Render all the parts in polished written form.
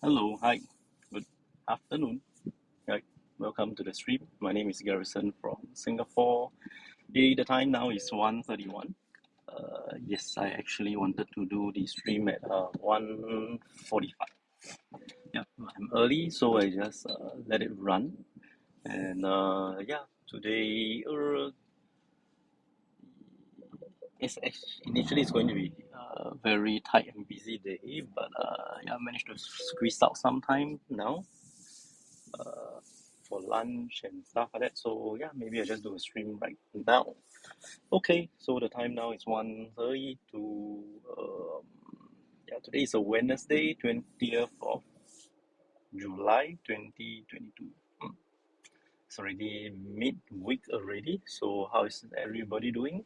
Hello, hi, good afternoon. Right, welcome to the stream. My name is Garrison from Singapore. The time now is 1:31. Yes, I actually wanted to do the stream at 1:45. Yeah, I'm early, so I just let it run. And yeah, today initially it's going to be a very tight and busy day, but yeah, I managed to squeeze out some time now for lunch and stuff like that. So yeah, maybe I just do a stream right now. Okay, so the time now is 1:30 to yeah, today is a Wednesday, 20th of July 2022. It's already midweek already. So how is everybody doing?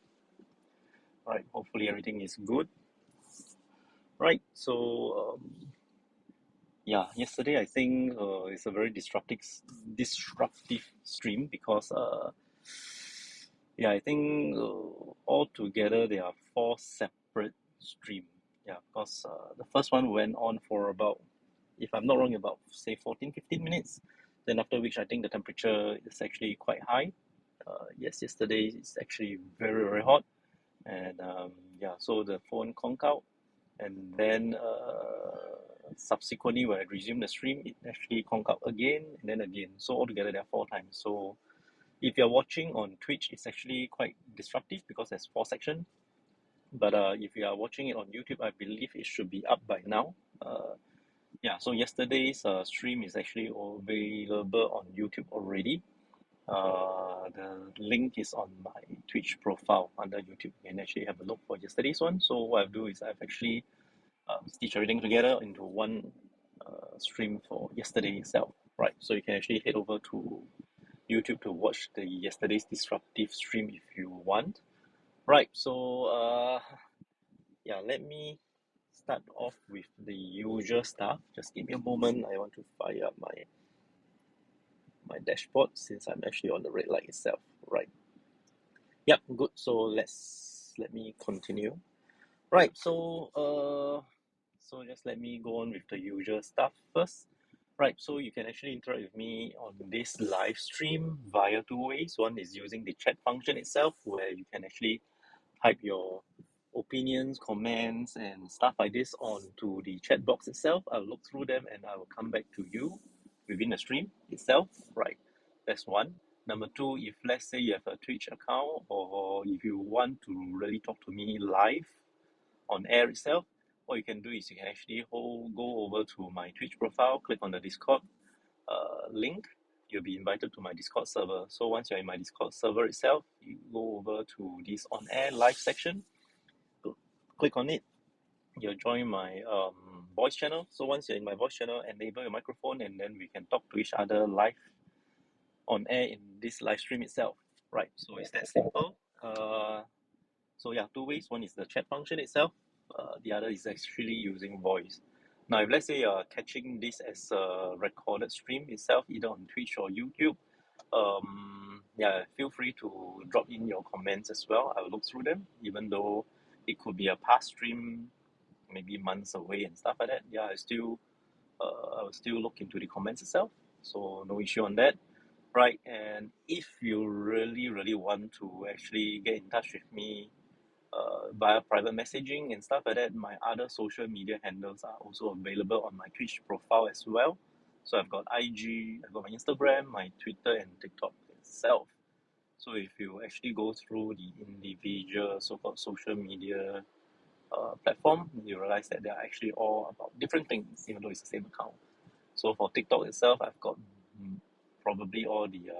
Right, hopefully everything is good. Right, so yeah, yesterday I think it's a very disruptive stream because yeah, I think altogether there are four separate streams. Yeah, because the first one went on for about, if I'm not wrong, about say 14-15 minutes. Then after which I think the temperature is actually quite high. Yes, yesterday it's actually very hot, and yeah, so the phone conked out, and then subsequently when I resumed the stream, it actually conked out again and then again. So altogether there are four times. So if you're watching on Twitch, it's actually quite disruptive because there's four sections. But if you are watching it on YouTube, I believe it should be up by now. Yeah, so yesterday's stream is actually available on YouTube already. The link is on my Twitch profile under YouTube. You can actually have a look for yesterday's one. So what I've do is I've actually stitched everything together into one stream for yesterday itself. Right, so you can actually head over to YouTube to watch the yesterday's disruptive stream if you want. Right, so yeah, let me start off with the usual stuff. Just give me a moment. I want to fire up my dashboard since I'm actually on the red light itself. Right. Yep, good. So let me continue. Right, so just let me go on with the usual stuff first. Right, so you can actually interact with me on this live stream via two ways. One is using the chat function itself, where you can actually type your opinions, comments, and stuff like this onto the chat box itself. I'll look through them and I will come back to you within the stream itself. Right, that's one. Number two, if let's say you have a Twitch account or if you want to really talk to me live on air itself, what you can do is you can actually go over to my Twitch profile, click on the Discord link. You'll be invited to my Discord server. So once you're in my Discord server itself, you go over to this on air live section, click on it, you'll join my voice channel. So once you're in my voice channel, enable your microphone and then we can talk to each other live on air in this live stream itself. Right, so it's that simple. So yeah, two ways. One is the chat function itself. The other is actually using voice. Now, if let's say you're catching this as a recorded stream itself, either on Twitch or YouTube, yeah, feel free to drop in your comments as well. I'll look through them, even though it could be a past stream, maybe months away and stuff like that. Yeah, I will still look into the comments itself. So no issue on that. Right, and if you really want to actually get in touch with me via private messaging and stuff like that, my other social media handles are also available on my Twitch profile as well. So I've got IG, I've got my Instagram, my Twitter, and TikTok itself. So if you actually go through the individual so-called social media platform, you realize that they are actually all about different things, even though it's the same account. So for TikTok itself, I've got probably all the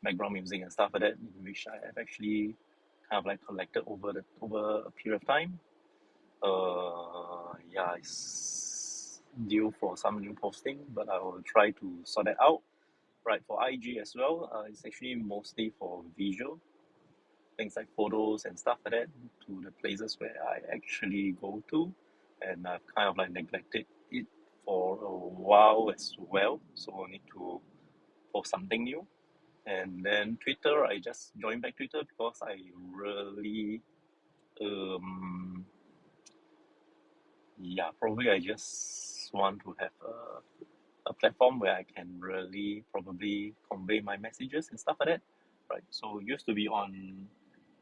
background music and stuff like that, in which I have actually kind of like collected over a period of time. Yeah, it's due for some new posting, but I will try to sort that out. Right, for IG as well, it's actually mostly for visual things like photos and stuff like that to the places where I actually go to, and I've kind of like neglected it for a while as well. So I need to post something new. And then Twitter, I just joined back Twitter because I really yeah, probably I just just want to have a platform where I can really probably convey my messages and stuff like that, right? So used to be on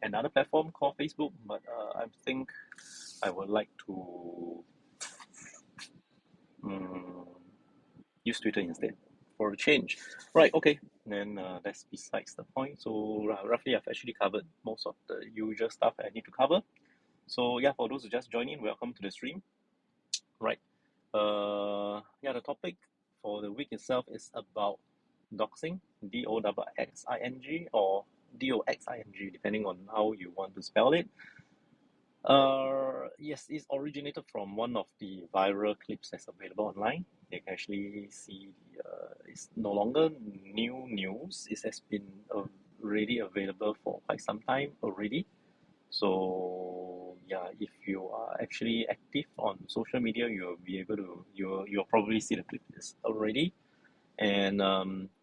another platform called Facebook, but I think I would like to use Twitter instead for a change. Right, okay, then that's besides the point. So roughly I've actually covered most of the usual stuff I need to cover. So yeah, for those who just joined in, welcome to the stream. Right. Yeah, the topic for the week itself is about doxing, DOXXING or DOXING, depending on how you want to spell it. Yes, it's originated from one of the viral clips that's available online. You can actually see it's no longer new news. It has been already available for quite some time already. So yeah, if you are actually active on social media, you'll be able to you'll probably see the clip already. And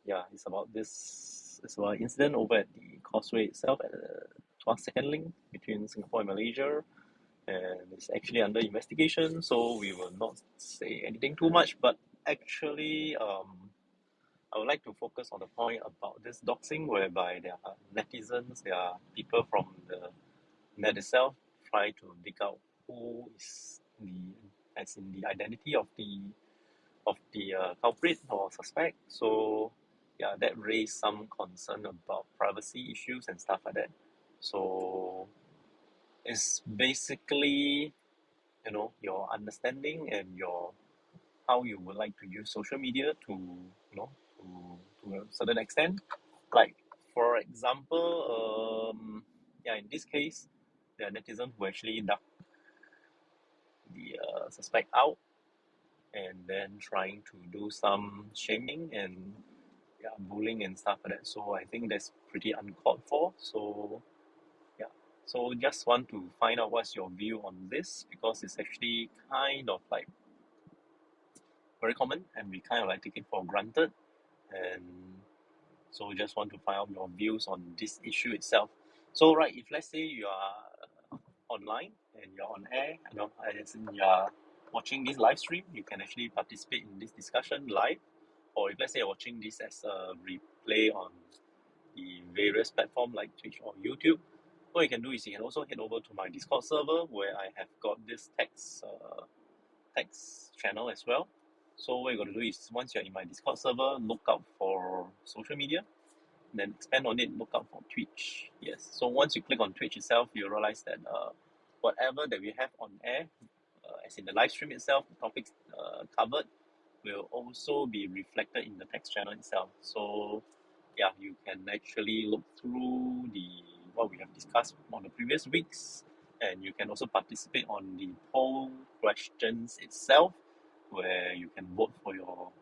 yeah, it's about an incident over at the causeway itself at the Tuas Second Link between Singapore and Malaysia, and it's actually under investigation. So we will not say anything too much, but actually I would like to focus on the point about this doxing, whereby there are netizens, there are people from the net itself try to dig out who is the identity of the culprit or suspect. So yeah, that raised some concern about privacy issues and stuff like that. So it's basically your understanding and your how you would like to use social media to to a certain extent. Like for example, yeah, in this case, there are netizens who actually dug the suspect out and then trying to do some shaming and yeah, bullying and stuff like that. So I think that's pretty uncalled for. So yeah, so just want to find out what's your view on this, because it's actually kind of like very common and we kind of like take it for granted. And so just want to find out your views on this issue itself. So right, if let's say you are online and you're on air, as in you're watching this live stream, you can actually participate in this discussion live. Or if let's say you're watching this as a replay on the various platforms like Twitch or YouTube, what you can do is you can also head over to my Discord server where I have got this text channel as well. So what you're going to do is once you're in my Discord server, look out for social media, then expand on it, look out for Twitch. Yes. So once you click on Twitch itself, you'll realize that whatever that we have on air, as in the live stream itself, the topics covered will also be reflected in the text channel itself. So yeah, you can actually look through what we have discussed on the previous weeks, and you can also participate on the poll questions itself, where you can vote for your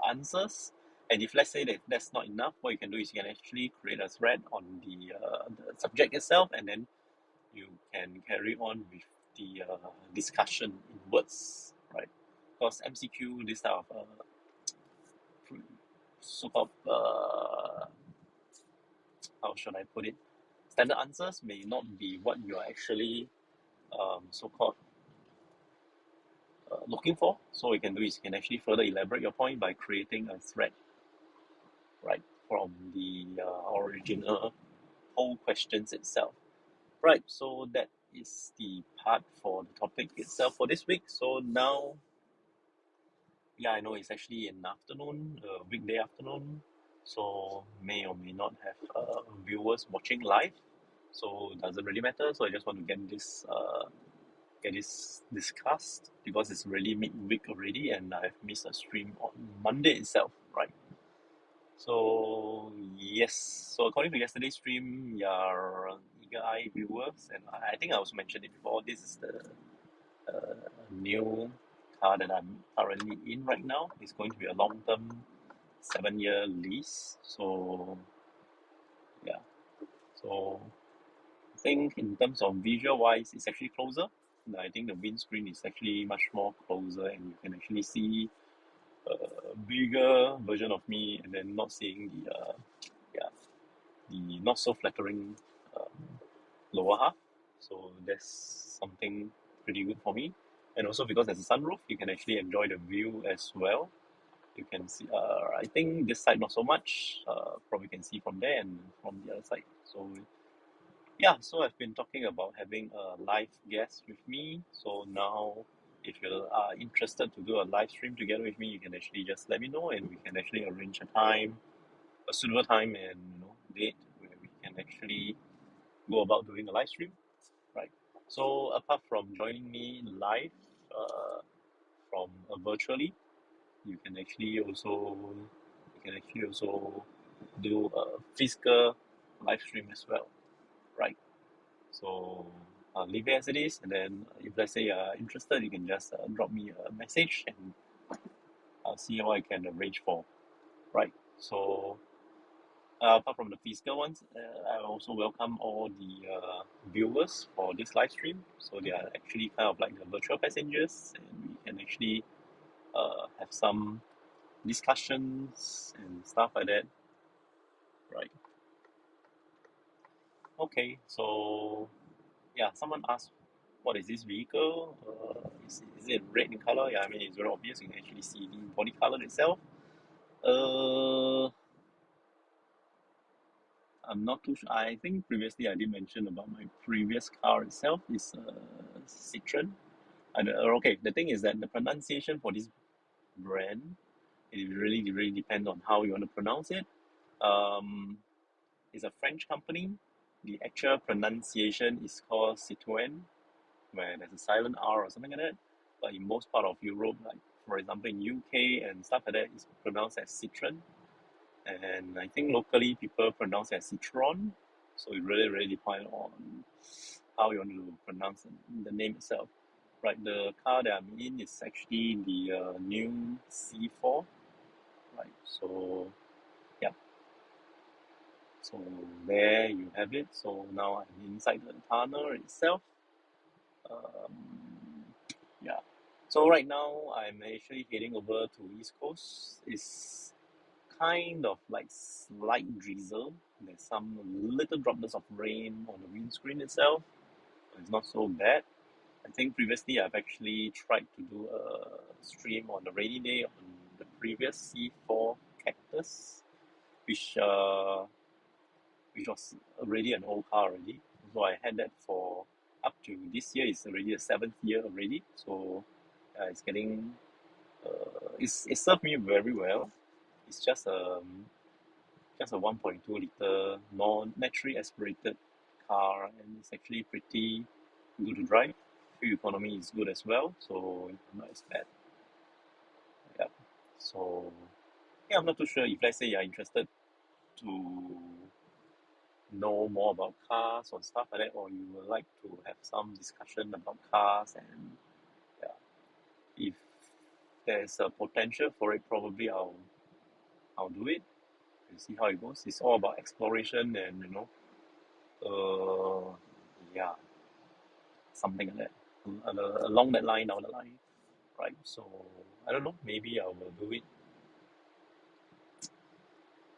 answers. And if let's say that that's not enough, what you can do is you can actually create a thread on the subject itself, and then you can carry on with the discussion in words, right? Because MCQ, this type of so-called how should I put it? Standard answers may not be what you are actually so-called looking for. So what you can do is you can actually further elaborate your point by creating a thread, right, from the original poll questions itself. Right, so that is the part for the topic itself for this week. So now, yeah, I know it's actually an afternoon, weekday afternoon, so may or may not have viewers watching live. So it doesn't really matter. So I just want to get this discussed, because it's really midweek already and I've missed a stream on Monday itself, right? So yes, so according to yesterday's stream, your eager-eye viewers, and I think I also mentioned it before, this is the new car that I'm currently in right now. It's going to be a long-term 7-year lease. So yeah, so I think in terms of visual-wise, it's actually closer. I think the windscreen is actually much more closer, and you can actually see a bigger version of me, and then not seeing the not so flattering lower half. So that's something pretty good for me. And also because there's a sunroof, you can actually enjoy the view as well. You can see, I think this side not so much, probably can see from there and from the other side. So yeah, so I've been talking about having a live guest with me. So now, if you are interested to do a live stream together with me, you can actually just let me know, and we can actually arrange a time, a suitable time, and date where we can actually go about doing a live stream, right? So apart from joining me live, from virtually, you can actually also do a physical live stream as well, right? So I'll leave it as it is, and then if let's say you're interested, you can just drop me a message, and I'll see what I can arrange for, right? So apart from the physical ones, I also welcome all the viewers for this live stream. So they are actually kind of like the virtual passengers, and we can actually have some discussions and stuff like that, right? Okay, so yeah, someone asked, what is this vehicle? Is it red in color? Yeah, I mean, it's very obvious. You can actually see the body color itself. Uh, I'm not too sure. I think previously I did mention about my previous car itself is Citroen. Okay, the thing is that the pronunciation for this brand, it really depends on how you want to pronounce it. Um, it's a French company. The actual pronunciation is called Citroën, where there's a silent R or something like that. But in most part of Europe, like for example in UK and stuff like that, it's pronounced as Citroen. And I think locally people pronounce it as Citron. So it really depends on how you want to pronounce the name itself. Right, the car that I'm in is actually the new C4. Right, so yeah, so there you have it. So now I'm inside the tunnel itself. Um, yeah. So right now I'm actually heading over to East Coast. It's kind of like slight drizzle. There's some little droplets of rain on the windscreen itself. It's not so bad. I think previously I've actually tried to do a stream on a rainy day on the previous C4 Cactus, which which was already an old car already. So I had that for up to this year. It's already the 7th year already. So it's getting it served me very well. It's just a 1.2 liter non-naturally aspirated car, and it's actually pretty good to drive. Fuel economy is good as well, so not as bad. Yeah. So yeah, I'm not too sure if let's say you're interested to know more about cars or stuff like that, or you would like to have some discussion about cars, and yeah, if there's a potential for it, probably I'll do it and see how it goes. It's all about exploration and yeah, something like that along that line, down the line, right? So I don't know, maybe I will do it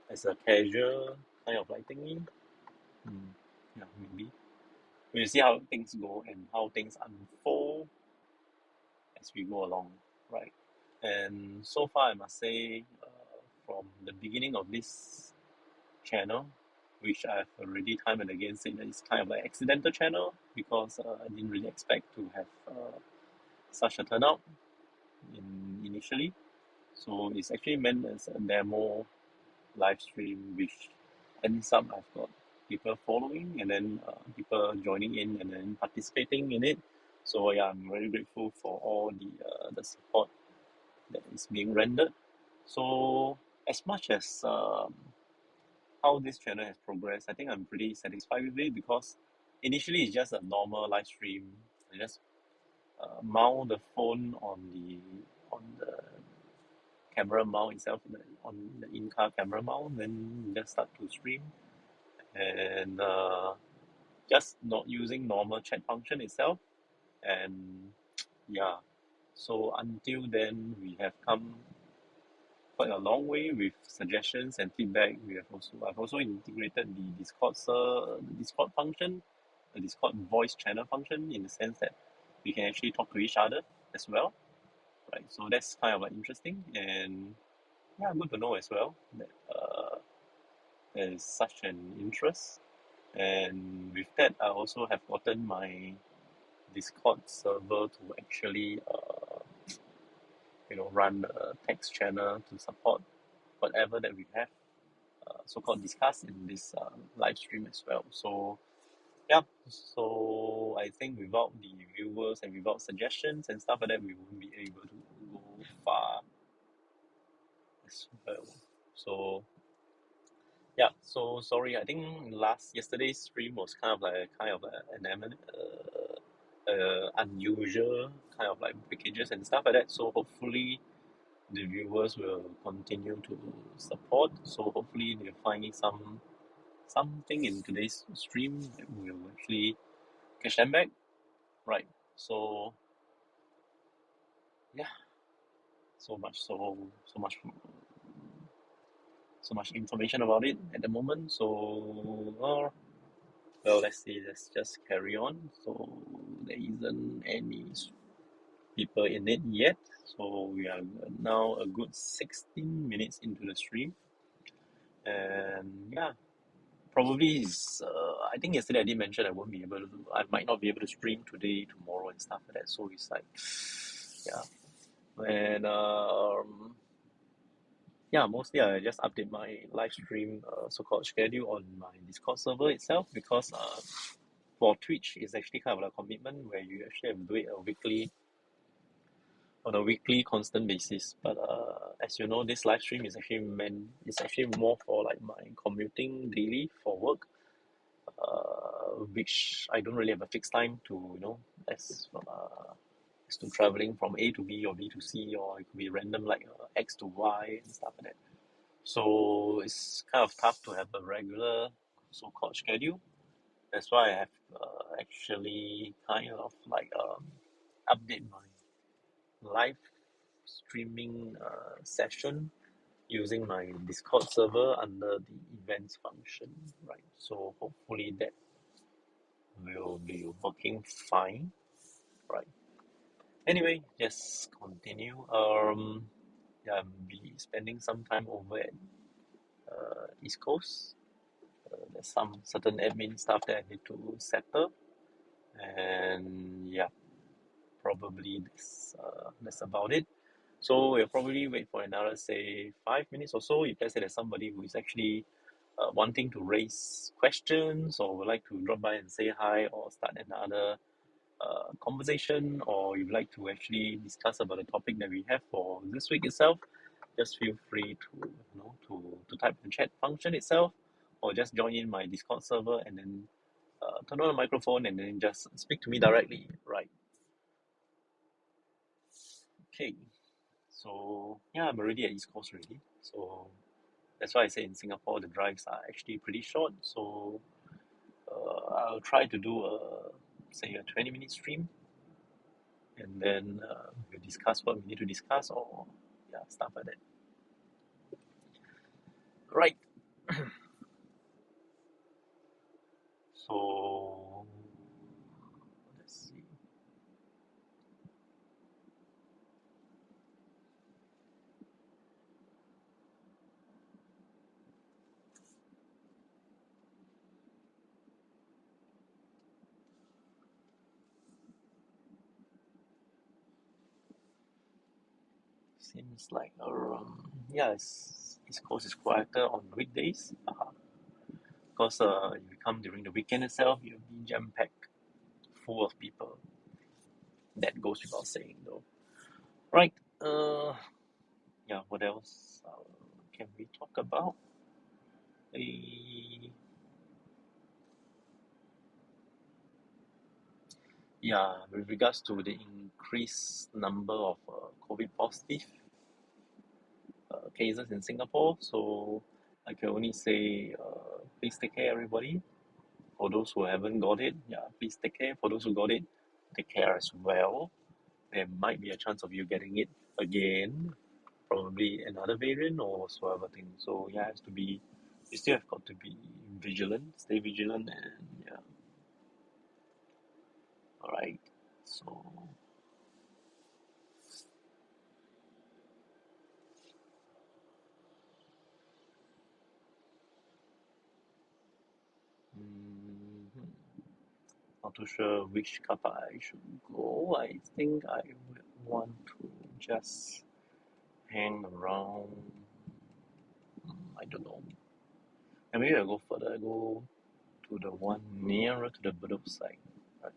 as a casual kind of like thingy. Hmm. Yeah, maybe we'll see how things go and how things unfold as we go along, right? And so far, I must say, from the beginning of this channel, which I've already time and again said that it's kind of like accidental channel because I didn't really expect to have such a turnout initially. So it's actually meant as a demo live stream, which ends up I've got people following and then people joining in and then participating in it. So yeah, I'm very grateful for all the support that is being rendered. So as much as how this channel has progressed, I think I'm pretty satisfied with it because initially it's just a normal live stream. I just mount the phone on the camera mount itself, on the in-car camera mount, then just start to stream and just not using normal chat function itself. And yeah, so until then we have come quite a long way with suggestions and feedback. I've also integrated the Discord function, the Discord voice channel function, in the sense that we can actually talk to each other. as well, right? So that's kind of like interesting, and yeah, good to know as well that there is such an interest. And with that, I also have gotten my Discord server to actually run a text channel to support whatever that we have so-called discussed in this live stream as well. So yeah, so I think without the viewers and without suggestions and stuff like that, we won't be able to go far as well. So yeah, so sorry. I think yesterday's stream was an unusual kind of like breakages and stuff like that. So hopefully the viewers will continue to support. So hopefully they're finding something in today's stream that will actually catch them back. Right. So yeah, so much so much information about it at the moment. So well, let's just carry on. So there isn't any people in it yet. So we are now a good 16 minutes into the stream, and yeah, probably is. I think yesterday I did mention I might not be able to stream today, tomorrow, and stuff like that. So it's like, yeah, and yeah, mostly I just update my live stream so-called schedule on my Discord server itself because for Twitch it's actually kind of like a commitment where you actually have to do it on a weekly constant basis. But as you know, this live stream is actually more for like my commuting daily for work, which I don't really have a fixed time to as to traveling from A to B or B to C, or it could be random like X to Y and stuff like that. So it's kind of tough to have a regular so-called schedule. That's why I have actually kind of like update my live streaming session using my Discord server under the events function, right? So hopefully that will be working fine, right? Anyway, just continue. Yeah, I'll be spending some time over at East Coast. There's some certain admin stuff that I need to settle, and yeah, probably that's about it. So we'll probably wait for another say 5 minutes or so. If let's say there's somebody who is actually wanting to raise questions or would like to drop by and say hi or start another conversation, or you'd like to actually discuss about the topic that we have for this week itself, just feel free to type the chat function itself, or just join in my Discord server and then turn on the microphone and then just speak to me directly, right? Okay, so yeah, I'm already at East Coast already, so that's why I say in Singapore the drives are actually pretty short. So I'll try to do a 20-minute stream, and then we'll discuss what we need to discuss, or yeah, stuff like that. Right. So let's see. Seems like yeah, East Coast is quieter on weekdays. Because if you come during the weekend itself, you'll be jam packed, full of people. That goes without saying, though. Right. Yeah. What else can we talk about? Eh, yeah, with regards to the increased number of COVID positive cases in Singapore, so I can only say please take care, everybody. For those who haven't got it, yeah, please take care. For those who got it, take care as well. There might be a chance of you getting it again, probably another variant or whatsoever thing. So yeah, you still have got to be vigilant, stay vigilant, and yeah, all right. So Not too sure which car park I should go. I think I would want to just hang around. I don't know. And maybe I'll go further. I go to the one nearer to the Bedok side. Right.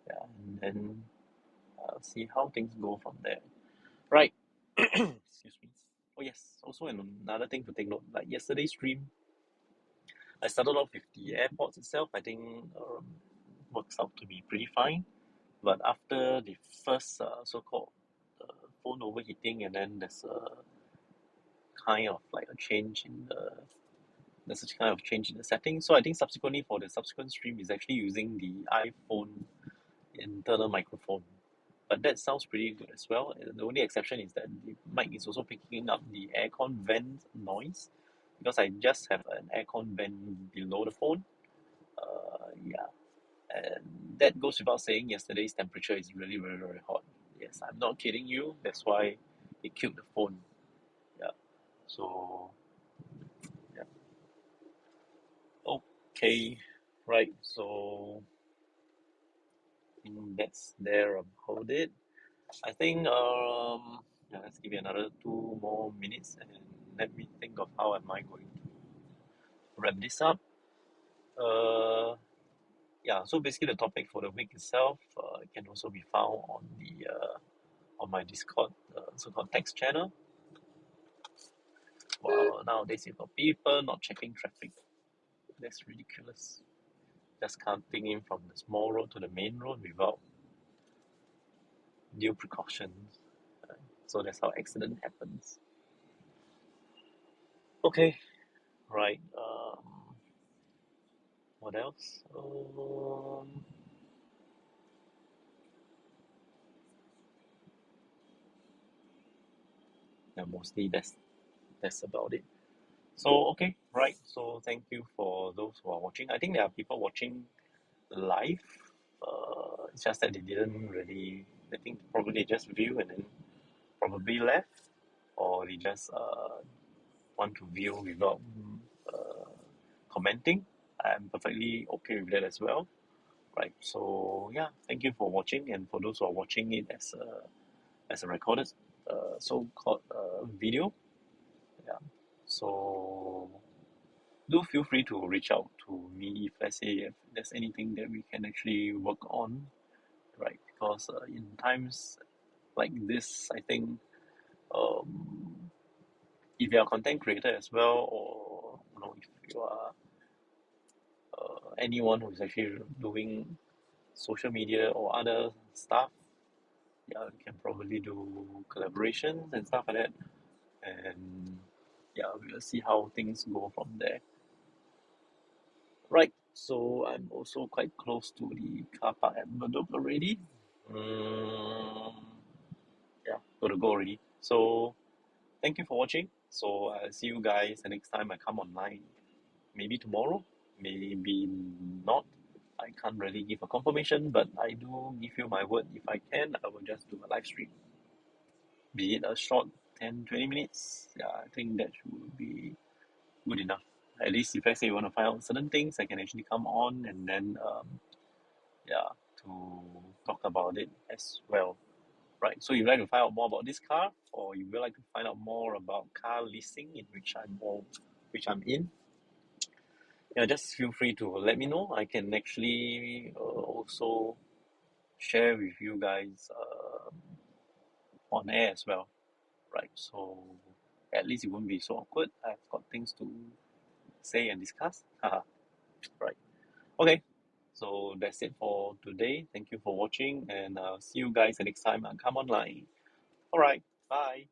Yeah, and then I'll see how things go from there. Right. Excuse me. Oh yes. Also another thing to take note. Like yesterday's stream, I started off with the airports itself. I think works out to be pretty fine. But after the first so-called phone overheating, and then there's a kind of like a change in the there's a kind of change in the settings. So I think subsequently for the subsequent stream is actually using the iPhone internal microphone. But that sounds pretty good as well. The only exception is that the mic is also picking up the aircon vent noise because I just have an aircon vent below the phone. Yeah, and that goes without saying. Yesterday's temperature is really, very, very hot. Yes, I'm not kidding you. That's why it killed the phone. Yeah. So yeah. Okay. Right. So that's there about it. I think yeah, let's give it another 2 more minutes and let me think of how am I going to wrap this up. Yeah, so basically the topic for the week itself can also be found on my Discord so-called text channel. Well, nowadays you've got people not checking traffic. That's ridiculous. Just cutting in from the small road to the main road without due precautions. So that's how accident happens. Okay, right. What else? Yeah, mostly that's about it. So okay, right. So thank you for those who are watching. I think there are people watching live. It's just that they didn't really. I think probably they just view and then probably left, or they just want to view without uh, commenting. I'm perfectly okay with that as well. Right. So yeah, thank you for watching, and for those who are watching it as a recorded so-called video. Yeah. So do feel free to reach out to me if let's say if there's anything that we can actually work on, right? Because in times like this, I think um, if you're a content creator as well, or if you are anyone who's actually doing social media or other stuff, yeah, we can probably do collaborations and stuff like that, and yeah, we'll see how things go from there. Right, so I'm also quite close to the car park at Bedok already. Mm, yeah, gotta go already. So thank you for watching. So I'll see you guys the next time I come online. Maybe tomorrow, maybe not. I can't really give a confirmation, but I do give you my word. If I can, I will just do a live stream. Be it a short 10-20 minutes. Yeah, I think that should be good enough. At least if let's say you want to find out certain things, I can actually come on and then yeah, to talk about it as well. Right. So you'd like to find out more about this car, or you would like to find out more about car leasing, in which I'm in. Yeah, just feel free to let me know. I can actually also share with you guys on air as well. Right. So at least it won't be so awkward. I've got things to say and discuss. Haha. Right. Okay. So that's it for today. Thank you for watching, and see you guys the next time I come online. All right. Bye.